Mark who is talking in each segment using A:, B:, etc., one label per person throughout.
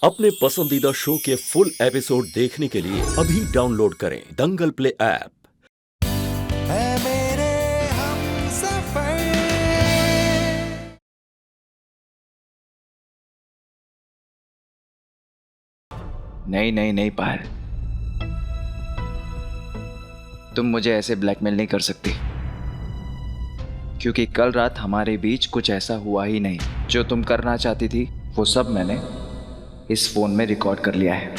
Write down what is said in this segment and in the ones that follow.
A: अपने पसंदीदा शो के फुल एपिसोड देखने के लिए अभी डाउनलोड करें दंगल प्ले ऐप।
B: है मेरे हमसफर।
C: नहीं नहीं नहीं पायल, तुम मुझे ऐसे ब्लैकमेल नहीं कर सकती, क्योंकि कल रात हमारे बीच कुछ ऐसा हुआ ही नहीं। जो तुम करना चाहती थी वो सब मैंने इस फोन में रिकॉर्ड कर लिया है।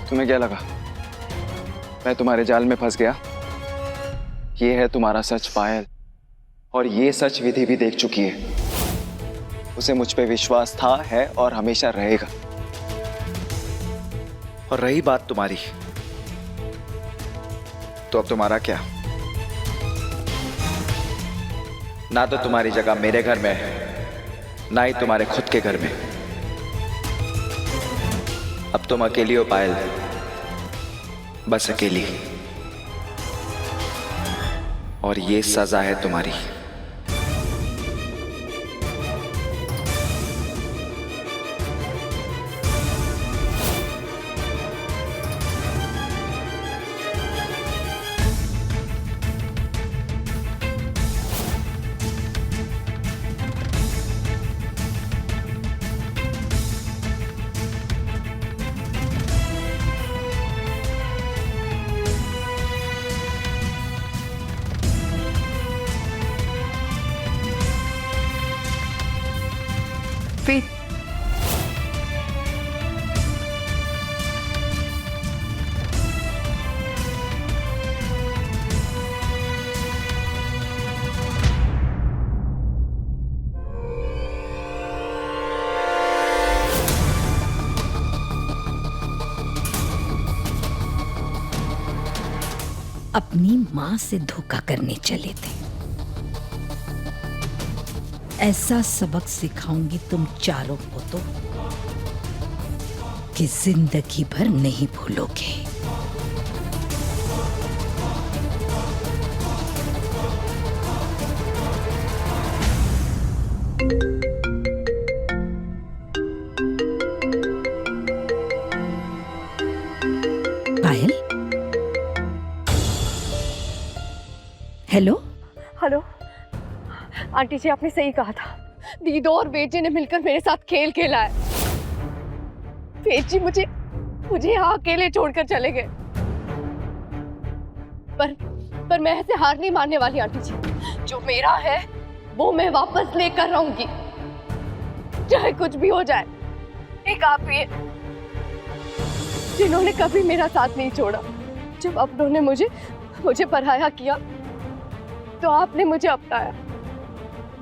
C: तुम्हें क्या लगा मैं तुम्हारे जाल में फंस गया? ये है तुम्हारा सच पायल, और ये सच विधि भी देख चुकी है। उसे मुझ पे विश्वास था, है और हमेशा रहेगा। और रही बात तुम्हारी, तो अब तुम्हारा क्या? ना तो तुम्हारी जगह मेरे घर में है, ना ही तुम्हारे खुद के घर में। अब तुम अकेली हो पायल, बस अकेली। और ये सजा है तुम्हारी।
D: फिर
E: अपनी माँ से धोखा करने चले थे। ऐसा सबक सिखाऊंगी तुम चारों को तो कि जिंदगी भर नहीं भूलोगे। पायल, हेलो
D: हेलो आंटी जी, आपने सही कहा था। दीदो और बेटे ने मिलकर मेरे साथ खेल खेला है। बेटी मुझे यहाँ अकेले छोड़कर चले गए, पर मैं ऐसे हार नहीं मानने वाली आंटी जी। जो मेरा है वो मैं वापस लेकर रहूंगी, चाहे कुछ भी हो जाए। एक आप ही जिन्होंने कभी मेरा साथ नहीं छोड़ा। जब अपनों ने मुझे पराया किया तो आपने मुझे अपनाया।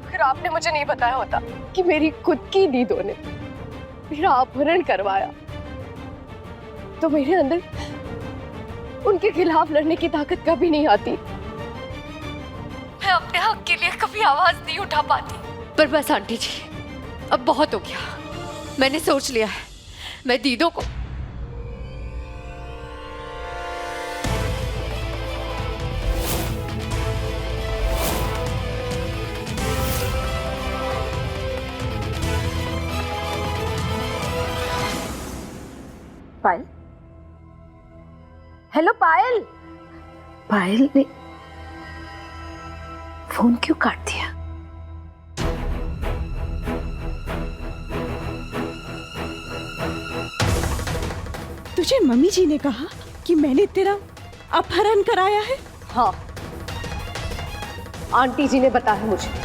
D: अगर आपने मुझे नहीं बताया होता कि मेरी खुद की दीदों ने मेरा अपहरण करवाया, तो मेरे अंदर उनके खिलाफ लड़ने की ताकत कभी नहीं आती। मैं अपने हक के लिए कभी आवाज नहीं उठा पाती। पर बस आंटी जी, अब बहुत हो गया। मैंने सोच लिया है, मैं दीदों को
E: पायल, हेलो पायल। पायल ने फोन क्यों काट दिया?
F: तुझे मम्मी जी ने कहा कि मैंने तेरा अपहरण कराया है?
D: हाँ, आंटी जी ने बताया मुझे।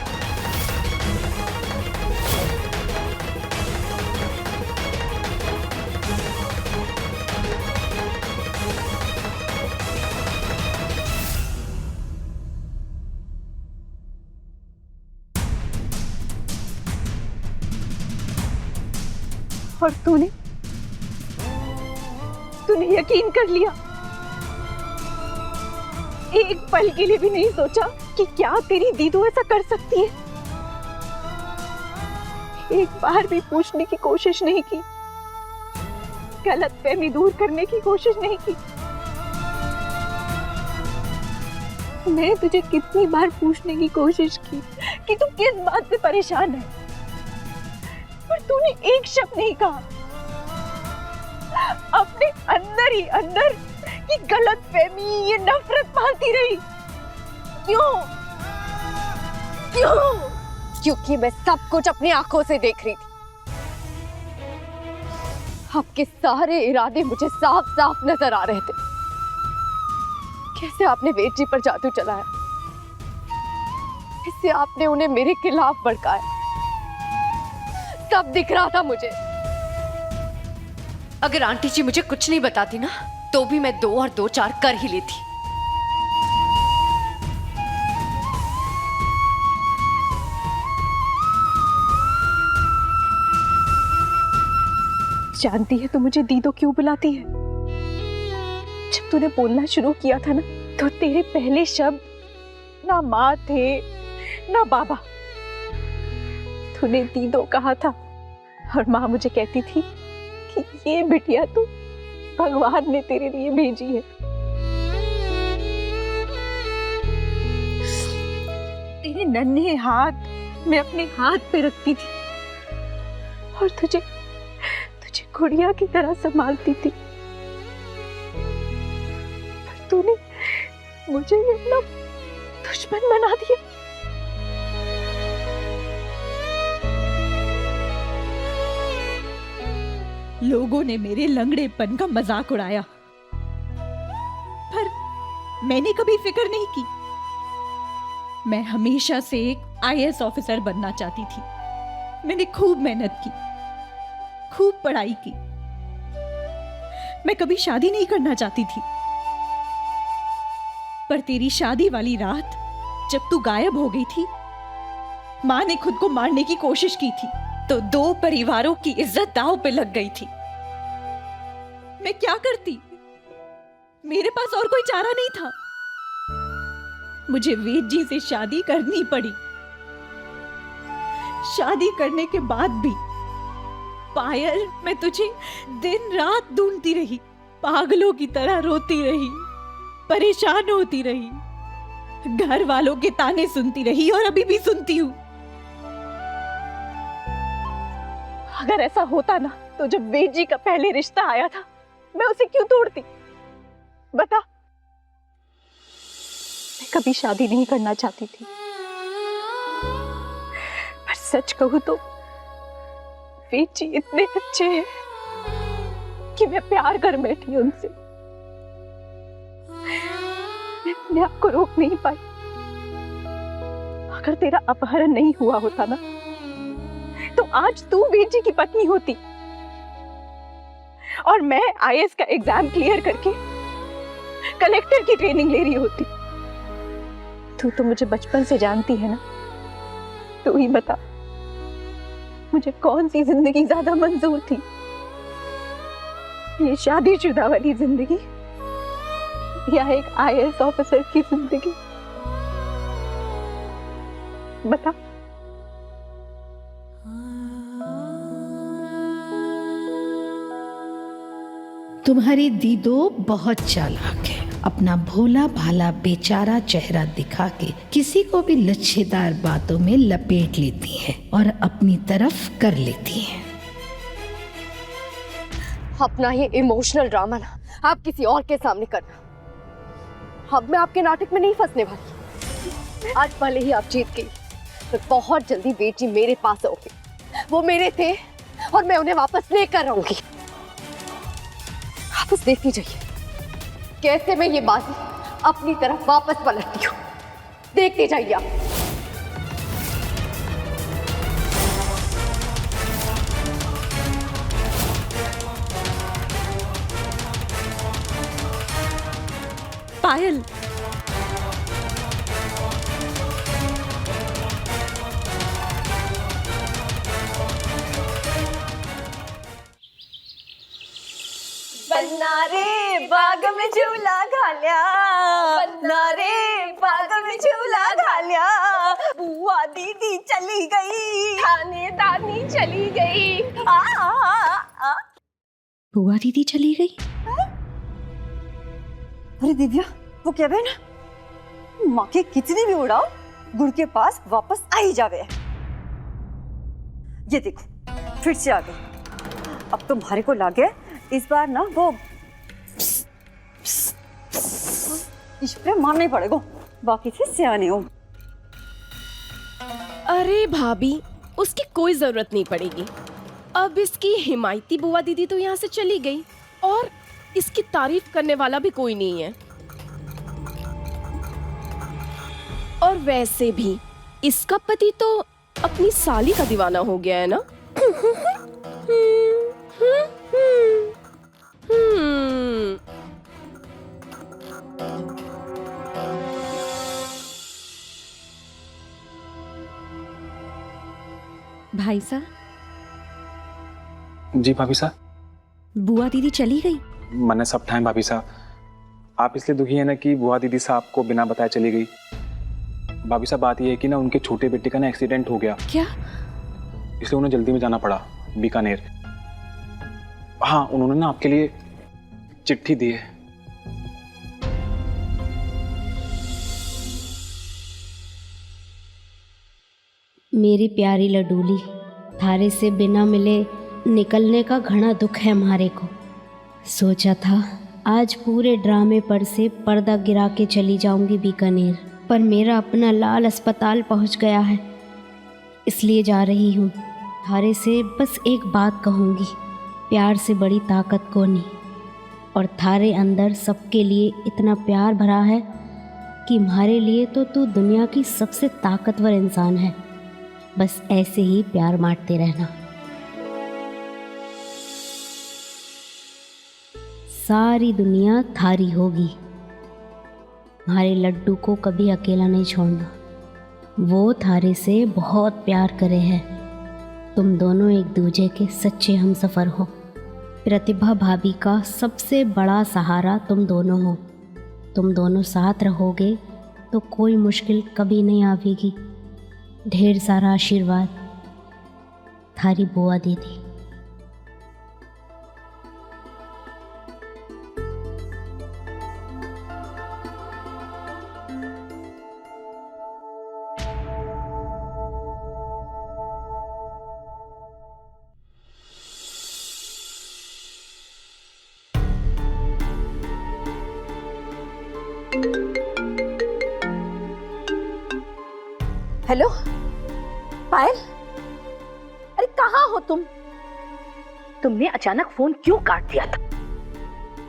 D: और तूने यकीन कर लिया? एक पल के लिए भी नहीं सोचा कि क्या तेरी दीदू ऐसा कर सकती है?
F: एक बार भी पूछने की कोशिश नहीं की, गलतफहमी दूर करने की कोशिश नहीं की। मैं तुझे कितनी बार पूछने की कोशिश की कि तू किस बात से परेशान है, पर तूने एक शब्द नहीं कहा। अपने अंदर ही अंदर ये गलतफहमी, ये नफरत पालती रही। क्यों? क्यों?
D: क्योंकि मैं सब कुछ अपनी आंखों से देख रही थी। आपके सारे इरादे मुझे साफ साफ नजर आ रहे थे। कैसे आपने वेद जी पर जादू चलाया, कैसे आपने उन्हें मेरे खिलाफ भड़काया, सब दिख रहा था मुझे। अगर आंटी जी मुझे कुछ नहीं बताती ना, तो भी मैं 2 और 2 4 कर ही लेती।
F: जानती है तो मुझे दीदो क्यों बुलाती है? जब तूने बोलना शुरू किया था ना, तो तेरे पहले शब्द ना माँ थे ना बाबा। तूने दीदो कहा था और माँ मुझे कहती थी कि ये बिटिया तो भगवान ने तेरे लिए भेजी है। तेरे नन्हे हाथ मैं अपने हाथ पे रखती थी और तुझे गुड़िया की तरह संभालती थी, पर तूने मुझे अपना दुश्मन बना दिया। लोगों ने मेरे लंगड़ेपन का मजाक उड़ाया, पर मैंने कभी फिक्र नहीं की। मैं हमेशा से एक IAS ऑफिसर बनना चाहती थी। मैंने खूब मेहनत की, खूब पढ़ाई की। मैं कभी शादी नहीं करना चाहती थी, पर तेरी शादी वाली रात जब तू गायब हो गई थी, मां ने खुद को मारने की कोशिश की थी, तो 2 परिवारों की इज्जत दांव पे लग गई थी। मैं क्या करती? मेरे पास और कोई चारा नहीं था। मुझे वेद जी से शादी करनी पड़ी। शादी करने के बाद भी पायल, मैं तुझे दिन रात ढूंढती रही, पागलों की तरह रोती रही, परेशान होती रही, घर वालों के ताने सुनती रही और अभी भी सुनती हूँ। अगर ऐसा होता ना, तो जब वेद जी का पहले रिश्ता आया था, मैं उसे क्यों तोड़ती? बता। मैं कभी शादी नहीं करना चाहती थी, पर सच कहूं तो वेद जी इतने अच्छे हैं कि मैं प्यार कर बैठी उनसे। मैं अपने आप को रोक नहीं पाई। अगर तेरा अपहरण नहीं हुआ होता ना, तो आज तू वेद जी की पत्नी होती और मैं IAS का एग्जाम क्लियर करके कलेक्टर की ट्रेनिंग ले रही होती। तू तो मुझे बचपन से जानती है ना, तू ही बता, मुझे कौन सी जिंदगी ज्यादा मंजूर थी? ये शादीशुदा वाली जिंदगी या एक IAS ऑफिसर की जिंदगी? बता।
E: तुम्हारी दीदो बहुत चालाक है। अपना भोला भाला बेचारा चेहरा दिखा के किसी को भी लच्छेदार बातों में लपेट लेती है और अपनी तरफ कर लेती है।
D: अपना ये इमोशनल ड्रामा ना आप किसी और के सामने करना। अब मैं आपके नाटक में नहीं फंसने वाली। आज भले ही आप जीत गई, पर बहुत जल्दी वेद जी मेरे पास आओगे। वो मेरे थे और मैं उन्हें वापस लेकर आऊंगी। आप बस देखती जाइए कैसे मैं ये बाजी अपनी तरफ वापस पलटती हूँ। देखते जाइए आप।
F: पायल,
G: बन्ना रे बाग में झूला घाल्या, बन्ना रे बाग में झूला घाल्या, बुआ दीदी दादी चली गई,
D: थानेदारनी चली गई।
F: बुआ दीदी चली गई?
G: अरे दिव्या, वो क्या बहन, माँ के कितनी भी उड़ाओ गुड़ के पास वापस आ ही जावे। ये देखो फिर से आ गई। अब तुम्हारे को लागे इस बार ना वो स्प्रे मारना ही पड़ेगा, बाकी से सियाने हो।
D: अरे भाभी, उसकी कोई जरूरत नहीं पड़ेगी। अब इसकी हिमायती बुआ दीदी तो यहाँ से चली गई और इसकी तारीफ करने वाला भी कोई नहीं है। और वैसे भी इसका पति तो अपनी साली का दीवाना हो गया है ना।
F: भाई साहब,
H: जी भाभी साहब।
F: बुआ दीदी चली गई?
H: मैंने सब ठाए भाभी साहब। आप इसलिए दुखी है ना कि बुआ दीदी साहब को बिना बताए चली गई। भाभी साहब बात ये है कि ना उनके छोटे बेटे का ना एक्सीडेंट हो गया,
F: क्या?
H: इसलिए उन्हें जल्दी में जाना पड़ा बीकानेर। हाँ, उन्होंने ना आपके लिए चिट्ठी दी है।
I: मेरी प्यारी लडूली, थारे से बिना मिले निकलने का घना दुख है हमारे को। सोचा था आज पूरे ड्रामे पर से पर्दा गिरा के चली जाऊंगी बीकानेर, पर मेरा अपना लाल अस्पताल पहुंच गया है, इसलिए जा रही हूँ। थारे से बस एक बात कहूँगी, प्यार से बड़ी ताकत को नहीं, और थारे अंदर सबके लिए इतना प्यार भरा है कि हमारे लिए तो तू दुनिया की सबसे ताकतवर इंसान है। बस ऐसे ही प्यार बांटते रहना। सारी दुनिया थारी होगी, हमारे लड्डू को कभी अकेला नहीं छोड़ना। वो थारे से बहुत प्यार करे हैं। तुम दोनों एक दूजे के सच्चे हमसफ़र हो। प्रतिभा भाभी का सबसे बड़ा सहारा तुम दोनों हो। तुम दोनों साथ रहोगे तो कोई मुश्किल कभी नहीं आवेगी। ढेर सारा आशीर्वाद, थारी बुआ दीदी।
F: हेलो पायल, अरे कहाँ हो तुम? तुमने अचानक फोन क्यों काट दिया था?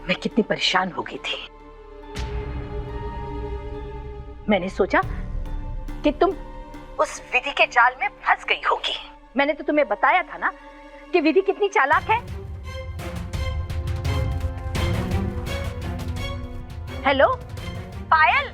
F: मैं कितनी परेशान हो गई थी। मैंने सोचा कि तुम उस विधि के जाल में फंस गई होगी। मैंने तो तुम्हें बताया था ना कि विधि कितनी चालाक है। हेलो पायल,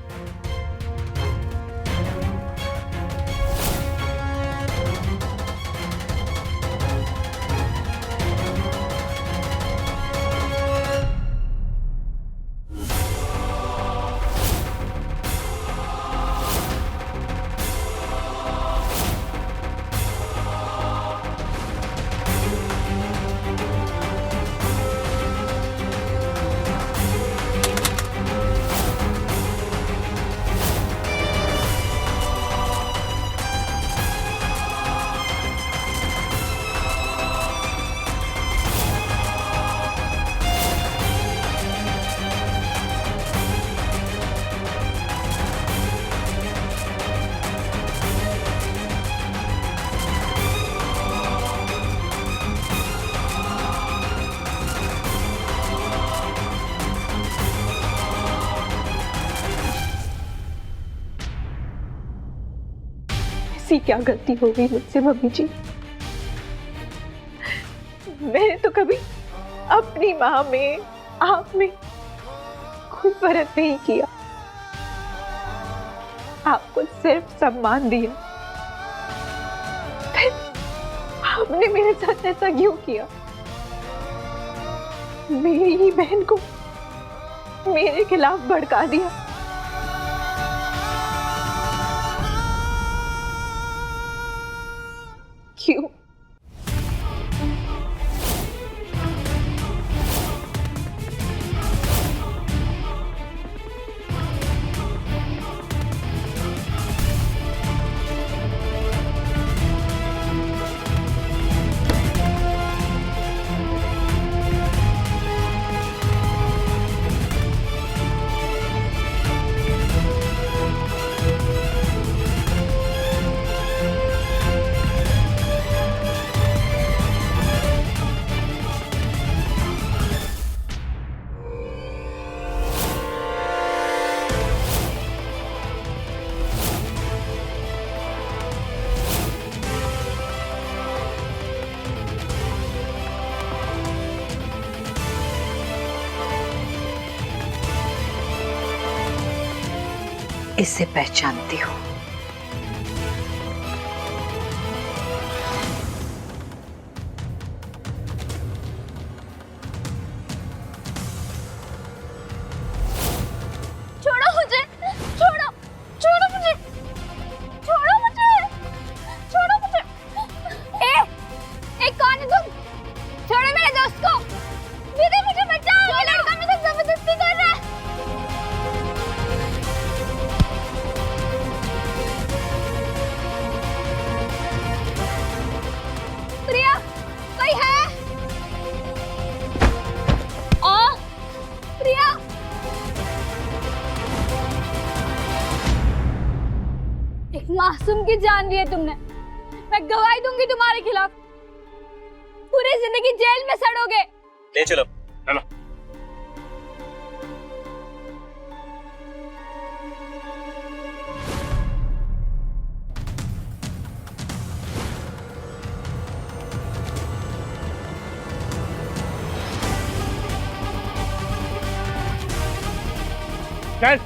D: ऐसी क्या गलती हो गई मुझसे मम्मी जी? मैंने तो कभी अपनी माँ में, आप में कोई फर्क नहीं किया। आपको सिर्फ सम्मान दिया। फिर आपने मेरे साथ ऐसा क्यों किया? मेरी ही बहन को मेरे खिलाफ भड़का दिया। क्यों?
E: इसे पहचानती हो?
D: छोड़ो मुझे, छोड़ो, छोड़ो मुझे, छोड़ो मुझे, छोड़ो मुझे। कौन है तुम? छोड़ो मेरे दोस्त को। दीदी मुझे बचाओ, ये लड़का मेरे साथ जबरदस्ती कर रहा है। प्रिया, कोई है? प्रिया, एक मासूम की जान ली है तुमने। मैं गवाही दूंगी तुम्हारे खिलाफ। पूरी जिंदगी जेल में सड़ोगे।
H: ले चलो चलो। चल।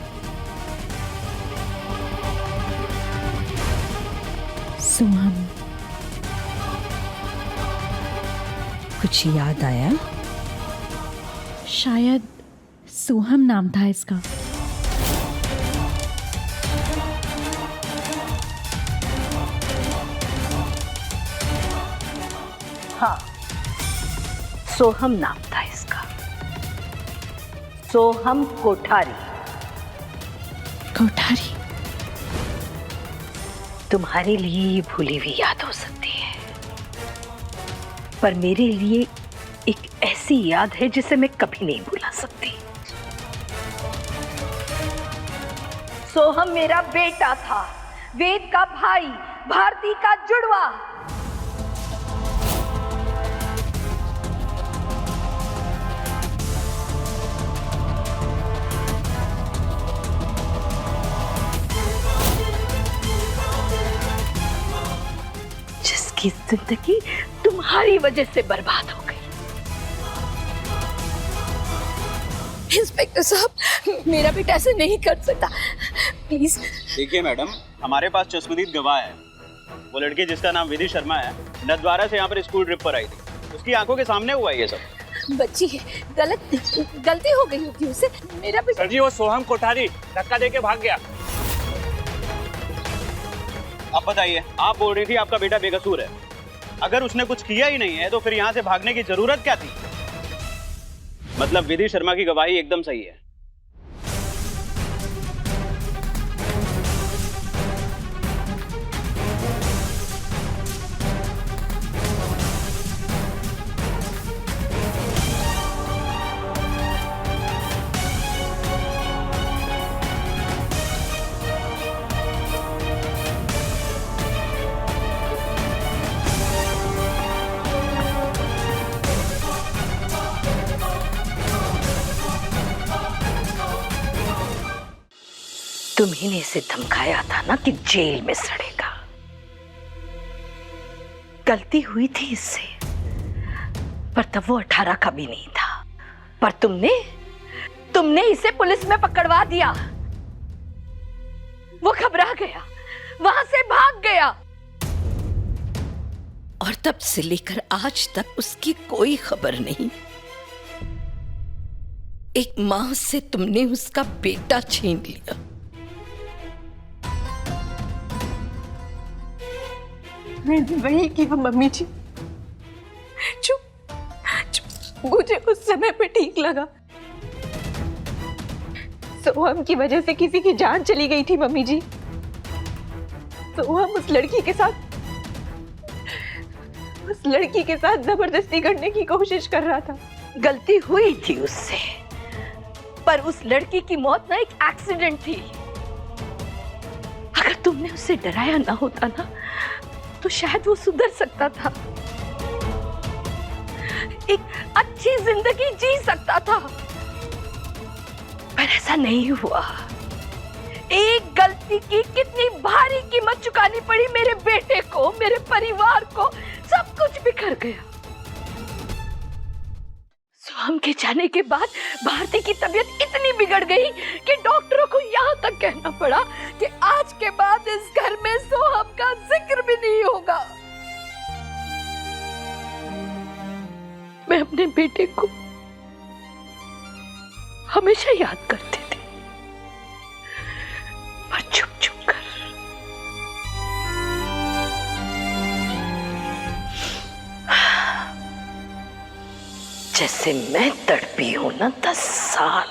F: सोहम, कुछ याद आया? शायद सोहम नाम था इसका।
E: हाँ, सोहम नाम था इसका। सोहम कोठारी।
F: कोठारी?
E: तुम्हारे लिए ये भूली हुई याद हो सकती है, पर मेरे लिए एक ऐसी याद है जिसे मैं कभी नहीं भुला सकती। सोहम मेरा बेटा था, वेद का भाई, भारती का जुड़वा। जिसकी जिंदगी तुम्हारी वजह से बर्बाद हो गई।
D: इंस्पेक्टर साहब, मेरा बेटा ऐसे नहीं कर सकता, प्लीज।
J: देखिए मैडम, हमारे पास चश्मदीद गवाह है। वो लड़की जिसका नाम विधि शर्मा है, नद्वारा से यहाँ पर स्कूल ट्रिप पर आई थी। उसकी आंखों के सामने हुआ ये सब।
D: बच्ची है, गलती हो गई होगी उसे। मेरा बेटा।
H: सर जी, वो सोहम कोठारी धक्का देके भाग गया।
J: अब बताइए, आप बोल रही थी आपका बेटा बेकसूर है। अगर उसने कुछ किया ही नहीं है तो फिर यहाँ से भागने की जरूरत क्या थी? मतलब विधि शर्मा की गवाही एकदम सही है।
E: तुम्ही ने इसे धमकाया था ना कि जेल में सड़ेगा। गलती हुई थी इससे, पर तब वो 18 का भी नहीं था। पर तुमने इसे पुलिस में पकड़वा दिया। वो घबरा गया, वहां से भाग गया। और तब से लेकर आज तक उसकी कोई खबर नहीं। एक मां से तुमने उसका बेटा छीन लिया।
D: मैंने वही किया मम्मी जी, जो मुझे उस समय पे ठीक लगा। सोहम की वजह से किसी की जान चली गई थी मम्मी जी। सोहम उस लड़की के साथ जबरदस्ती करने की कोशिश कर रहा था। गलती हुई थी उससे, पर उस लड़की की मौत ना एक एक्सीडेंट थी। अगर तुमने उसे डराया ना होता ना, तो शायद वो सुधर सकता था, एक अच्छी जिंदगी जी सकता था। पर ऐसा नहीं हुआ। एक गलती की कितनी भारी कीमत चुकानी पड़ी मेरे बेटे को, मेरे परिवार को, सब कुछ बिखर गया। सोहम के जाने के बाद भारती की तबीयत इतनी बिगड़ गई कि डॉक्टरों को यहाँ तक कहना पड़ा कि आज के बाद इस घर में सोहम का जिक्र भी नहीं होगा। मैं अपने बेटे को हमेशा याद करती थी, पर चुप चुप कर। जैसे मैं तड़पी हूं ना 10 साल।